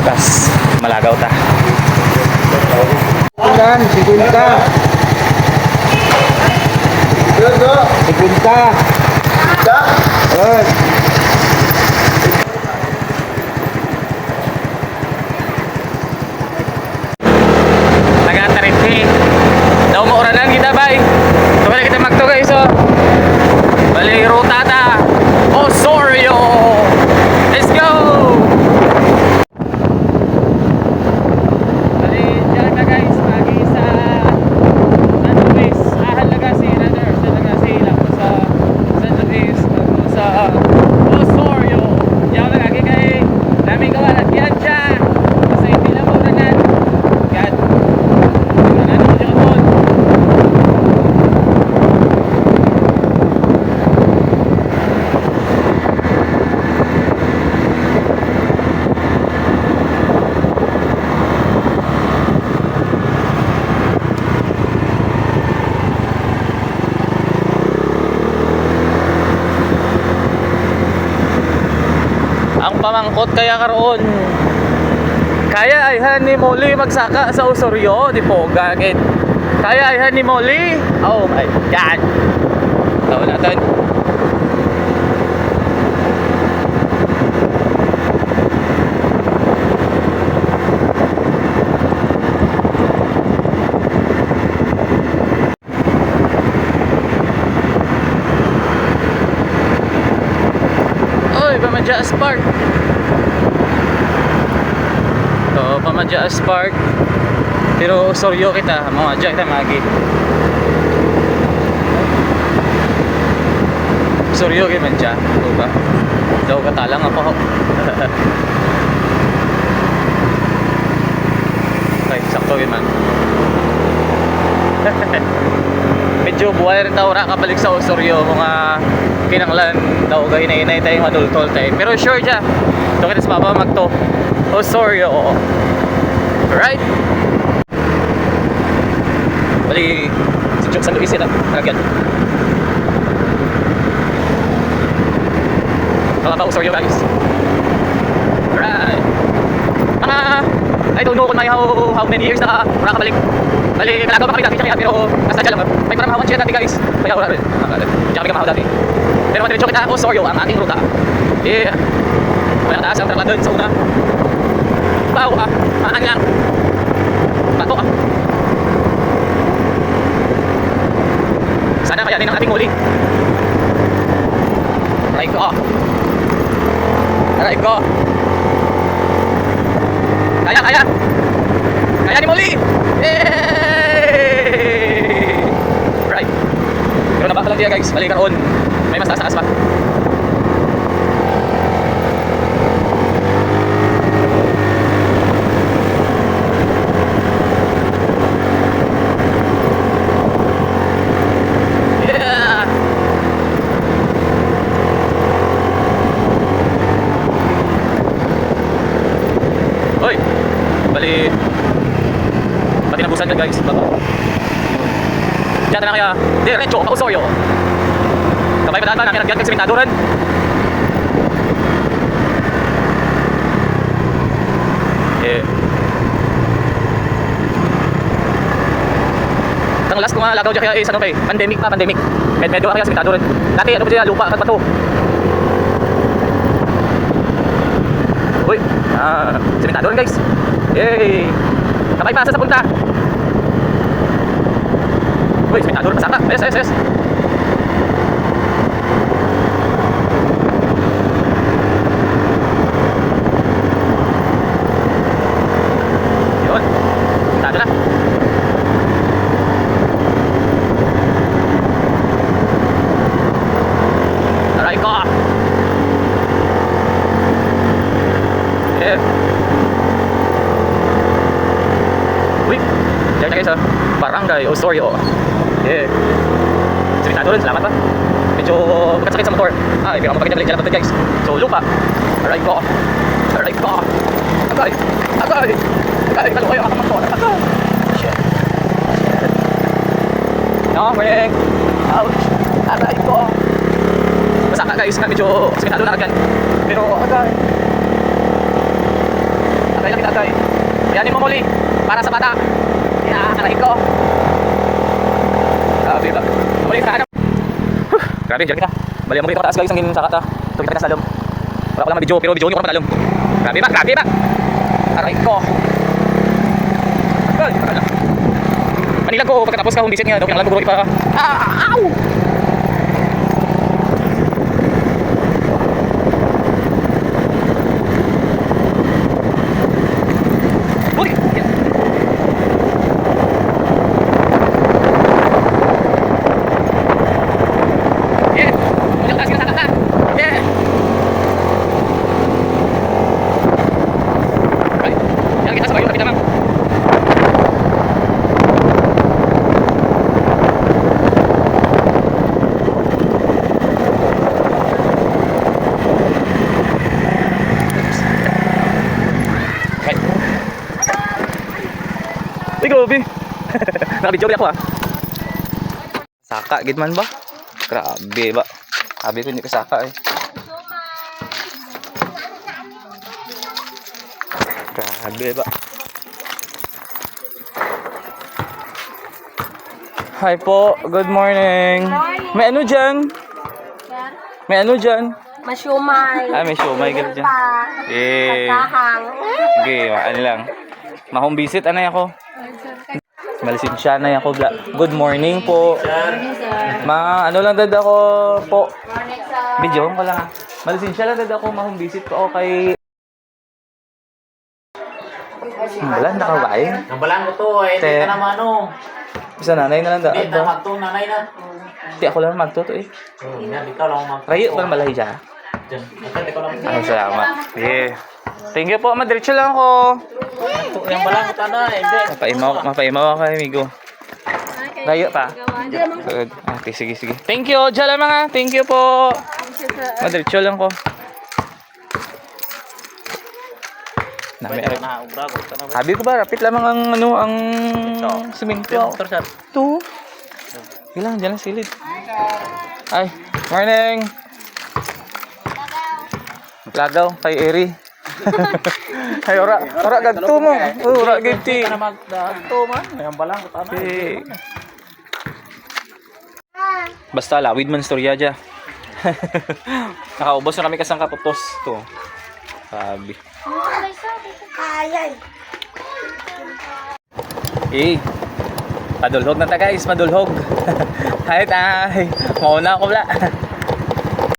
tas malagaw ta. Ilan? 50. 50. Nag-atariti. Daw mauranan kita bay. Kaya kita magto guys oh. Bali ruta ta. Osorio. Let's go. Bali diyan na guys pagi sa San Luis. Halaga si Runner. Halaga si lang sa San Luis sa Osorio. Diyan na lagi kay namin kawan at yan siya. Kasi hindi lang mauranan. Yan. Ang pamangkot kaya karoon kaya ayhan ni Molly magsaka sa Osorio di po gagit kaya ayhan ni Molly. Oh my god, tawa natin. Oy, Pamajaas Park. So, Pamajaas Park. Pero Osorio kita, mga dyan kita magi. Osorio kita man dyan. Ito ba? Daw katalang ako. Right, sakto yun man. Medyo buhay rin daw kabalik sa Osorio. Mga kinanglan daw gahinay-hinay tayong adultol tayo. Pero sure dyan. Ito kita sa baba magto. Osorio. Right? Bali, si Chok San Luis yun nalagyan. Mga pa-Osorio guys. Right. I don't know kung may how many years na wala ka balik. Bali, malagaw pa kami dati siya pero nasa dyan lang. May parang mahawan siya dati guys. Kaya wala rin. Diyan kami kamahaw dati. Pero matiritso kita, Osorio ang ating ruta. Yeah. Wala taas ang trakladan sa una. Wow, maan lang. Bato ah. Sana kayanin ang ating muli. Aray ko. Aray ko. Kaya, kaya. Kaya ni muli. Yay! Right. Pero nabaka lang diya guys. Balikan on. May mas taas-taas pa. Bali pati nabusan ka guys bago diyan na kaya diretso pa Osorio kabay pa daan ba namin nagyan kag simentadoran ang last ko nga lagaw dyan kaya is ano kay pandemic medyo kaya simentadoran dati ano pa dyan lupa kag bato uy simentadoran guys. Yay! Kamay pa sa punta. Uy, simentador pasaka. Yes. Yun. Simentado na. Aray ko. Yeah. Diyan na guys ha, Barangay Osorio. Yeah. Simentado rin, salamat pa. Medyo sakit sa motor. Ay, pero mapakita balik dyan lang guys. So lupa. Aray ko. Agay. Kalo kayo ang motor. Agay. Shit. No, weng. Ouch. Aray ko. Masaka guys, medyo simentado na agad. Pero agay. Agay lang kita. Yan yung mumuli para sa bata. Kailangan ko. Grabe ba? Muli ka na. Grabe, dyan kita. Bali mo dito kataas guys, ang sakat ha. Ito kita sa dalom. Wala ko lang video, pero video nyo ko na madalom. Grabe ba? Grabe ba? Aray ko. Well, Manila ko, pagkatapos ka home visit niya, daw kinalang ko pa. Ow! Uy! Yan. Yeah! Ulang taas ka na sa yeah! Right. Yan kita sa bayo, kapit naman. Ay, grabe. Nakabidyo ako Saka, gitman ba? Grabe ba? Sabi ko hindi ka saka eh. Grabe ba? Hi po, good morning. May ano dyan? May ano dyan? Masyumay. Ah, may siomay ka dyan. Eh, Kahang. okay, ano lang. Ma-home visit, ano ako? Malisensya na ako. Good morning po. Ano lang dad ako po. Video ko lang. Malisensya lang dad ako. Ma-home visit ko kay... Wala, nakabain. Nambalan ko to eh. Hindi ka naman ano. Isa nanay na lang dad. Hindi na magto nanay na. Hindi ako lang magtuto eh. Yan, ikaw lang mag. Rayo pa malahi siya. Diyan. Ikaw lang. Salamat. Yeah. Thank you po. Madiretso lang ako. Yang balang ko tana eh. Hindi. Mapaimaw ako kay amigo. Rayo pa. Good. Okay, sige. Thank you. Diyan lang mga. Thank you po. Madiretso lang ko. Nami Pwede na ubra ko tana. Sabi ko ba, rapid lamang ang ang simento. Motor sir. Ito. Ilang, dyan lang silid. Ay, morning. Lagaw, kay Eri. Ay, ora gagto mo. Ora gagti. Ka na magdato man. Yang balang ko tana. Basta lawid man storya dya. Nakaubos na kami kasang kaputos. Ito. Sabi. Ayay. Padulhog na ta guys, madulhog. Kahit ay, mauna ako wala.